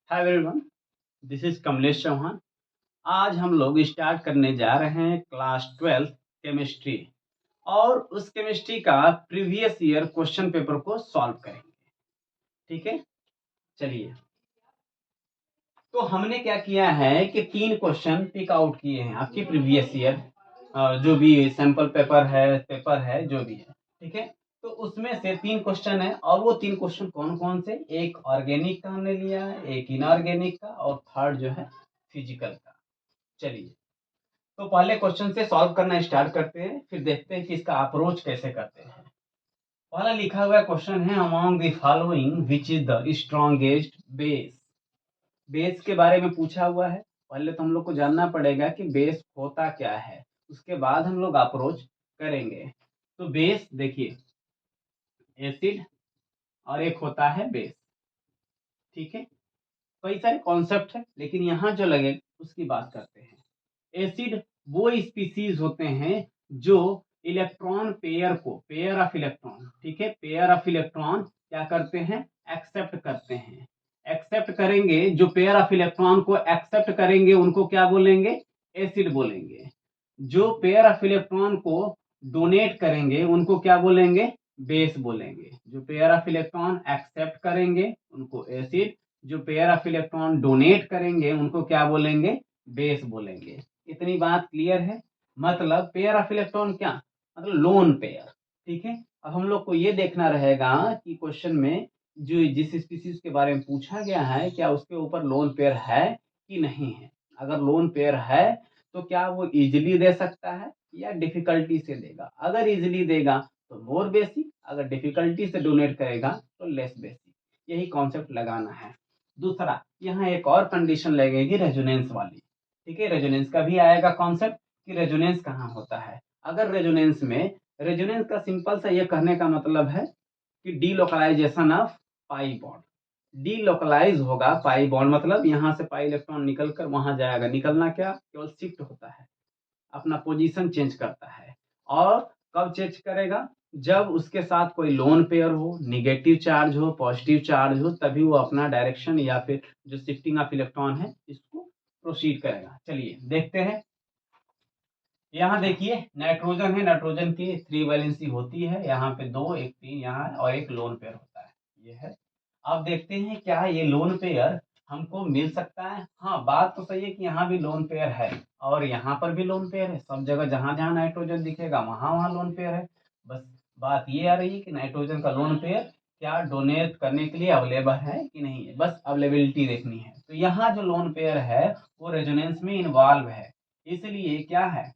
Hi everyone, this is Kamlesh Chauhan. आज हम लोग स्टार्ट करने जा रहे हैं क्लास 12 केमिस्ट्री और उस केमिस्ट्री का प्रीवियस ईयर क्वेश्चन पेपर को सॉल्व करेंगे। ठीक है, चलिए। तो हमने क्या किया है कि 3 क्वेश्चन पिक आउट किए हैं आपकी प्रीवियस ईयर, जो भी सैंपल पेपर है जो भी है। ठीक है, तो उसमें से 3 क्वेश्चन है और वो 3 क्वेश्चन कौन कौन से, एक ऑर्गेनिक का हमने लिया है, एक इनऑर्गेनिक का और थर्ड जो है फिजिकल का। चलिए, तो पहले क्वेश्चन से सॉल्व करना स्टार्ट करते हैं, फिर देखते हैं कि इसका अप्रोच कैसे करते हैं। पहला लिखा हुआ क्वेश्चन है, among the following which is the strongest base. Base के बारे में पूछा हुआ है। पहले तो हम लोग को जानना पड़ेगा कि बेस होता क्या है, उसके बाद हम लोग अप्रोच करेंगे। तो बेस देखिए, एसिड और एक होता है बेस। ठीक है, कई सारे कॉन्सेप्ट है लेकिन यहाँ जो लगे उसकी बात करते हैं। एसिड वो स्पीसीज होते हैं जो इलेक्ट्रॉन पेयर ऑफ इलेक्ट्रॉन, ठीक है, पेयर ऑफ इलेक्ट्रॉन क्या करते हैं, एक्सेप्ट करते हैं। एक्सेप्ट करेंगे, जो पेयर ऑफ इलेक्ट्रॉन को एक्सेप्ट करेंगे उनको क्या बोलेंगे, एसिड बोलेंगे। जो पेयर ऑफ इलेक्ट्रॉन को डोनेट करेंगे उनको क्या बोलेंगे, बेस बोलेंगे। जो पेयर ऑफ इलेक्ट्रॉन एक्सेप्ट करेंगे उनको एसिड, जो पेयर ऑफ इलेक्ट्रॉन डोनेट करेंगे उनको क्या बोलेंगे, बेस बोलेंगे। इतनी बात क्लियर है। मतलब पेयर ऑफ इलेक्ट्रॉन क्या, मतलब लोन पेयर। ठीक है, अब हम लोग को ये देखना रहेगा कि क्वेश्चन में जो जिस स्पीसीज के बारे में पूछा गया है क्या उसके ऊपर लोन पेयर है कि नहीं है। अगर लोन पेयर है तो क्या वो इजिली दे सकता है या डिफिकल्टी से देगा। अगर इजिली देगा तो मोर बेसिक, अगर डिफिकल्टी से डोनेट करेगा तो लेस बेसिक। यही कॉन्सेप्ट लगाना है। दूसरा, यहाँ एक और कंडीशन लगेगी रेजोनेंस वाली। ठीक है, रेजोनेंस का भी आएगा कॉन्सेप्ट कि रेजोनेंस कहाँ होता है। अगर रेजोनेंस में, रेजोनेंस का सिंपल सा ये कहने का मतलब है कि delocalization of pi bond. Delocalize होगा पाई बॉन्ड, मतलब यहाँ से पाई इलेक्ट्रॉन निकल कर वहां जाएगा। निकलना क्या, केवल शिफ्ट होता है, अपना पोजीशन चेंज करता है। और कब चेंज करेगा, जब उसके साथ कोई लोन पेयर हो, निगेटिव चार्ज हो, पॉजिटिव चार्ज हो, तभी वो अपना डायरेक्शन या फिर जो शिफ्टिंग ऑफ इलेक्ट्रॉन है इसको प्रोसीड करेगा। चलिए देखते हैं। यहाँ देखिए नाइट्रोजन है, नाइट्रोजन की 3 वैलेंसी होती है, यहाँ पे 2, एक 3 यहाँ और एक लोन पेयर होता है, ये है। अब देखते हैं क्या ये लोन पेयर हमको मिल सकता है। हाँ, बात तो सही है कि यहाँ भी लोन पेयर है और यहाँ पर भी लोन पेयर है। सब जगह जहाँ जहाँ नाइट्रोजन दिखेगा वहाँ वहाँ लोन पेयर है। बस बात ये आ रही है कि नाइट्रोजन का लोन पेयर क्या डोनेट करने के लिए अवेलेबल है कि नहीं है, बस अवेलेबिलिटी देखनी है। तो यहाँ जो लोन पेयर है वो रेजोनेंस में इन्वॉल्व है, इसलिए क्या है,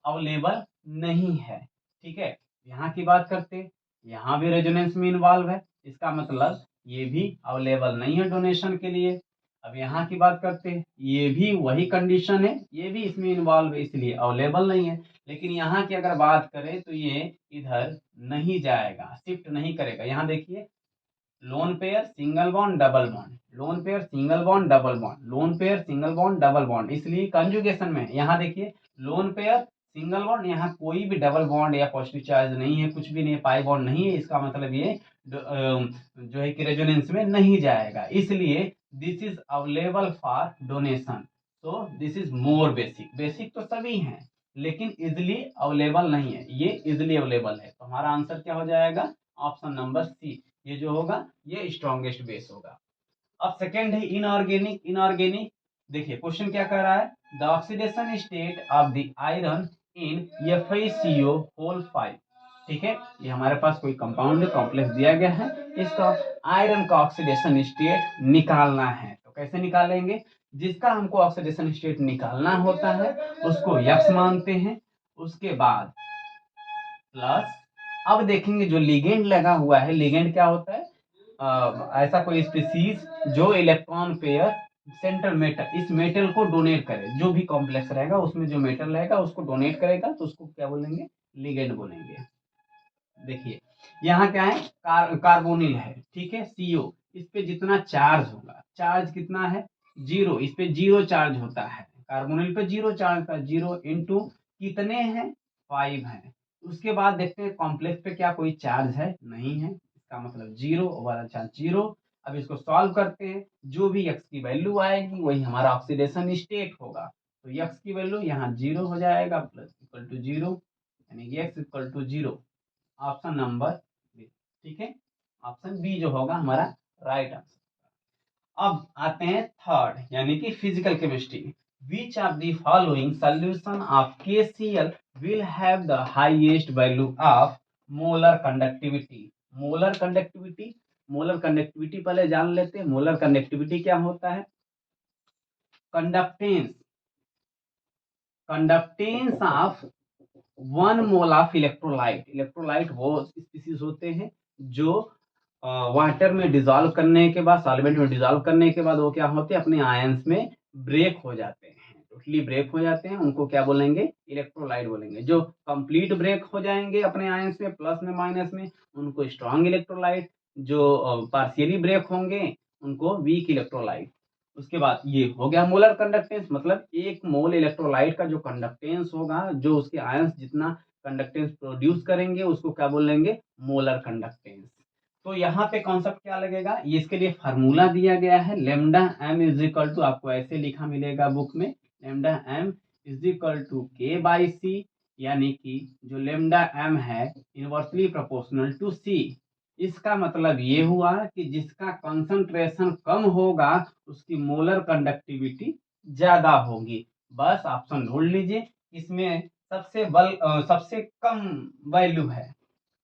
अवेलेबल नहीं है। ठीक है, यहाँ की बात करते हैं, यहाँ भी रेजोनेंस में इन्वॉल्व है, इसका मतलब ये भी अवेलेबल नहीं है डोनेशन के लिए। अब यहाँ की बात करते हैं, ये भी वही कंडीशन है, ये भी इसमें इन्वॉल्व है इसलिए अवेलेबल नहीं है। लेकिन यहाँ की अगर बात करें तो ये इधर नहीं जाएगा, शिफ्ट नहीं करेगा। यहाँ देखिए, lone pair single bond double bond, lone pair single bond double bond, lone pair single bond double bond, इसलिए कंजुगेशन में यहाँ देखिए लोन पेयर सिंगल बॉन्ड, यहाँ कोई भी डबल बॉन्ड या पॉजिटिव चार्ज नहीं है, कुछ भी नहीं है, पाई बॉन्ड नहीं है। इसका मतलब ये जो है कि रेजोनेंस में नहीं जाएगा, इसलिए this is available for donation. तो this is more basic. Basic तो सभी हैं लेकिन इजिली अवेलेबल नहीं है, ये इजिली अवेलेबल है। तो हमारा आंसर क्या हो जाएगा, ऑप्शन नंबर सी। ये जो होगा ये स्ट्रॉन्गेस्ट बेस होगा। अब सेकेंड है इनऑर्गेनिक। इनऑर्गेनिक देखिए क्वेश्चन क्या कर रहा है, the oxidation state of the iron in FeCO whole 5। ठीक है, ये हमारे पास कोई कंपाउंड कॉम्प्लेक्स दिया गया है, इसका आयरन का ऑक्सीडेशन स्टेट निकालना है। तो कैसे निकालेंगे, जिसका हमको ऑक्सीडेशन स्टेट निकालना होता है उसको यक्स मानते हैं, उसके बाद प्लस। अब देखेंगे जो लिगेंड लगा हुआ है, लिगेंड क्या होता है, ऐसा कोई स्पीसीज जो इलेक्ट्रॉन पेयर सेंट्रल मेटल, इस मेटल को डोनेट करे, जो भी कॉम्प्लेक्स रहेगा उसमें जो मेटल रहेगा उसको डोनेट करेगा तो उसको क्या बोलेंगे, लिगेंड बोलेंगे। देखिए यहाँ क्या है, कार्बोनिल है, ठीक है, CO, इस पे जितना चार्ज होगा, चार्ज कितना है, 0, इस पे 0 चार्ज होता है, कार्बोनिल पे 0 चार्ज का, 0 इंटू कितने हैं, 5 है। उसके बाद देखते हैं कॉम्प्लेक्स पे क्या कोई चार्ज है, नहीं है, इसका मतलब 0 वाला चार्ज 0। अब इसको सॉल्व करते हैं, जो भी x की वैल्यू आएगी वही हमारा ऑक्सीडेशन स्टेट होगा। तो x की वैल्यू यहाँ 0 हो जाएगा, प्लस इक्वल टू 0, यानी कि x equal to 0, option number B. ठीक है, ऑप्शन बी जो होगा हमारा राइट आंसर। अब आते हैं थर्ड, यानी कि physical chemistry. Which of the following solution of KCl will have the highest value of molar conductivity. Molar conductivity, molar conductivity पहले जान लेते हैं। मोलर कंडक्टिविटी क्या होता है? Conductance, conductance of 1 mole of electrolyte. Electrolyte वो स्पीसीज होते हैं जो वाटर में डिजोल्व करने के बाद, सॉल्वेंट में डिजोल्व करने के बाद वो क्या होते हैं, अपने आयंस में ब्रेक हो जाते हैं, टोटली ब्रेक हो जाते हैं। उनको क्या बोलेंगे? इलेक्ट्रोलाइट बोलेंगे। जो कंप्लीट ब्रेक हो जाएंगे अपने आयंस में, प्लस में माइनस में, उनको स्ट्रॉन्ग इलेक्ट्रोलाइट। जो पार्शियली ब्रेक होंगे उनको वीक इलेक्ट्रोलाइट। उसके बाद ये हो गया मोलर कंडक्टेंस, मतलब एक मोल इलेक्ट्रोलाइट का जो कंडक्टेंस होगा, जो उसके आयंस जितना कंडक्टेंस प्रोड्यूस करेंगे, उसको क्या बोलेंगे? Molar conductance. तो यहाँ पे कॉन्सेप्ट क्या लगेगा? ये इसके लिए फार्मूला दिया गया है, lambda M is equal to, आपको ऐसे लिखा मिलेगा बुक में, lambda M is equal to K by C, यानी कि जो लेमडा एम है इनवर्सली प्रोपोर्शनल टू सी। इसका मतलब ये हुआ कि जिसका कंसंट्रेशन कम होगा उसकी मोलर कंडक्टिविटी ज्यादा होगी। बस ऑप्शन ढूंढ लीजिए, इसमें सबसे कम वैल्यू है,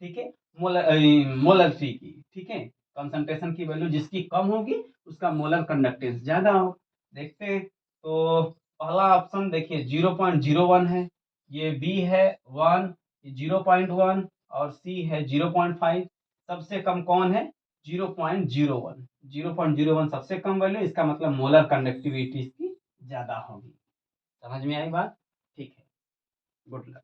ठीक है, मोलरिटी की। ठीक है, कंसंट्रेशन की वैल्यू जिसकी कम होगी उसका मोलर कंडक्टेंस ज्यादा हो। देखते हैं, तो पहला ऑप्शन देखिए 0.01 है, ये बी है 1, 0.1, और सी है 0.5। सबसे कम कौन है? 0.01। 0.01 सबसे कम वैल्यू, इसका मतलब मोलर कंडक्टिविटी इसकी ज्यादा होगी। समझ में आई बात? ठीक है, गुड लक।